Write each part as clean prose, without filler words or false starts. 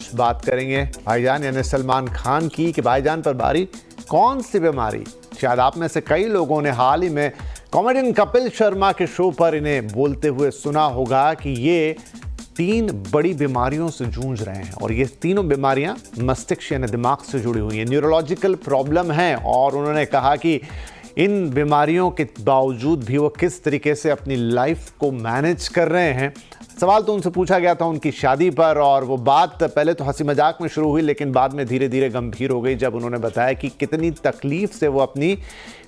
आज बात करेंगे भाईजान यानी सलमान खान की कि भाईजान पर भारी कौन सी बीमारी। शायद आप में से कई लोगों ने हाल ही में कॉमेडियन कपिल शर्मा के शो पर इन्हें बोलते हुए सुना होगा कि ये 3 बड़ी बीमारियों से जूझ रहे हैं और ये तीनों बीमारियां मस्तिष्क यानी दिमाग से जुड़ी हुई हैं, न्यूरोलॉजिकल प्रॉब्लम है। और उन्होंने कहा कि इन बीमारियों के बावजूद भी वो किस तरीके से अपनी लाइफ को मैनेज कर रहे हैं। सवाल तो उनसे पूछा गया था उनकी शादी पर और वो बात पहले तो हंसी मजाक में शुरू हुई लेकिन बाद में धीरे धीरे गंभीर हो गई जब उन्होंने बताया कि कितनी तकलीफ से वो अपनी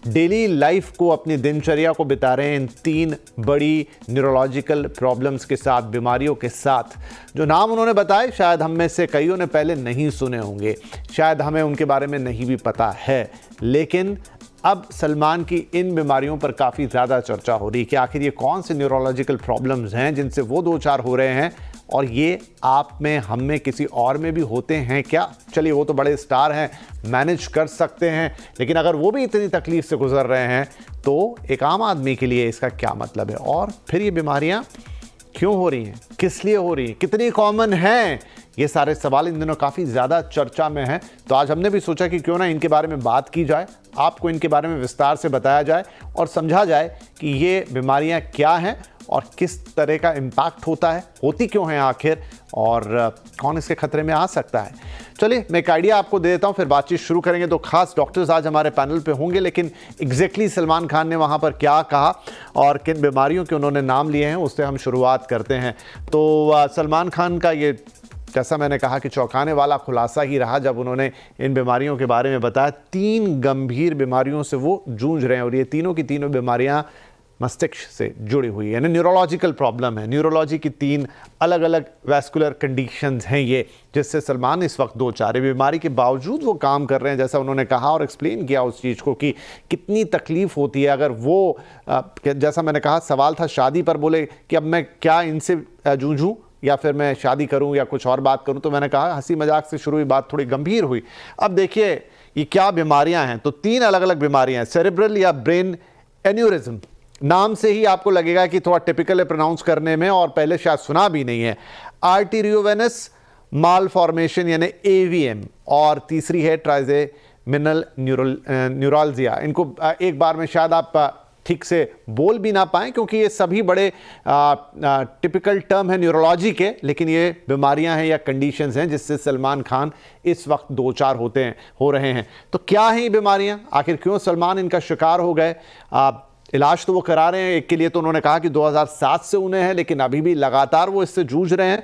डेली लाइफ को, अपनी दिनचर्या को बिता रहे हैं इन 3 बड़ी न्यूरोलॉजिकल प्रॉब्लम्स के साथ, बीमारियों के साथ। जो नाम उन्होंने बताए शायद हम में से कईयों ने पहले नहीं सुने होंगे, शायद हमें उनके बारे में नहीं भी पता है, लेकिन अब सलमान की इन बीमारियों पर काफ़ी ज़्यादा चर्चा हो रही है कि आखिर ये कौन से न्यूरोलॉजिकल प्रॉब्लम्स हैं जिनसे वो 2-4 हो रहे हैं और ये आप में, हम में, किसी और में भी होते हैं क्या। चलिए वो तो बड़े स्टार हैं, मैनेज कर सकते हैं, लेकिन अगर वो भी इतनी तकलीफ से गुजर रहे हैं तो एक आम आदमी के लिए इसका क्या मतलब है और फिर ये बीमारियाँ क्यों हो रही हैं, किस लिए हो रही हैं, कितनी कॉमन हैं। ये सारे सवाल इन दिनों काफ़ी ज़्यादा चर्चा में हैं, तो आज हमने भी सोचा कि क्यों ना इनके बारे में बात की जाए, आपको इनके बारे में विस्तार से बताया जाए और समझा जाए कि ये बीमारियां क्या हैं और किस तरह का इम्पैक्ट होता है, होती क्यों हैं आखिर और कौन इसके खतरे में आ सकता है। चलिए मैं एक आइडिया आपको दे देता हूं, फिर बातचीत शुरू करेंगे। तो खास डॉक्टर्स आज हमारे पैनल पे होंगे, लेकिन एग्जैक्टली सलमान खान ने वहां पर क्या कहा और किन बीमारियों के उन्होंने नाम लिए हैं उससे हम शुरुआत करते हैं। तो सलमान खान का ये, जैसा मैंने कहा कि चौंकाने वाला खुलासा ही रहा जब उन्होंने इन बीमारियों के बारे में बताया। 3 गंभीर बीमारियों से वो जूझ रहे हैं और ये तीनों की तीनों बीमारियां मस्तिष्क से जुड़ी हुई है, यानी न्यूरोलॉजिकल प्रॉब्लम है। न्यूरोलॉजी की 3 अलग अलग वैस्कुलर कंडीशंस हैं ये, जिससे सलमान इस वक्त 2-4 बीमारी के बावजूद वो काम कर रहे हैं, जैसा उन्होंने कहा और एक्सप्लेन किया उस चीज़ को कि कितनी तकलीफ होती है। अगर वो जैसा मैंने कहा सवाल था शादी पर, बोले कि अब मैं क्या इनसे जूझूं या फिर मैं शादी करूं या कुछ और बात करूं, तो मैंने कहा हंसी मजाक से शुरू हुई बात थोड़ी गंभीर हुई। अब देखिए ये क्या बीमारियां हैं, तो 3 अलग अलग बीमारियां हैं। सेरेब्रल या ब्रेन एन्यूरिज्म, नाम से ही आपको लगेगा कि थोड़ा टिपिकल है प्रोनाउंस करने में और पहले शायद सुना भी नहीं है। आर्टेरियोवेनस मालफॉर्मेशन यानी AVM, और तीसरी है ट्राइजेमिनल न्यूरोलजिया। इनको एक बार में शायद आप ठीक से बोल भी ना पाएं क्योंकि ये सभी बड़े टिपिकल टर्म है न्यूरोलॉजी के, लेकिन ये बीमारियां हैं या कंडीशंस हैं जिससे सलमान खान इस वक्त 2-4 हो रहे हैं। तो क्या हैं ये बीमारियां, आखिर क्यों सलमान इनका शिकार हो गए। इलाज तो वो करा रहे हैं, एक के लिए तो उन्होंने कहा कि 2007 से उन्हें है, लेकिन अभी भी लगातार वो इससे जूझ रहे हैं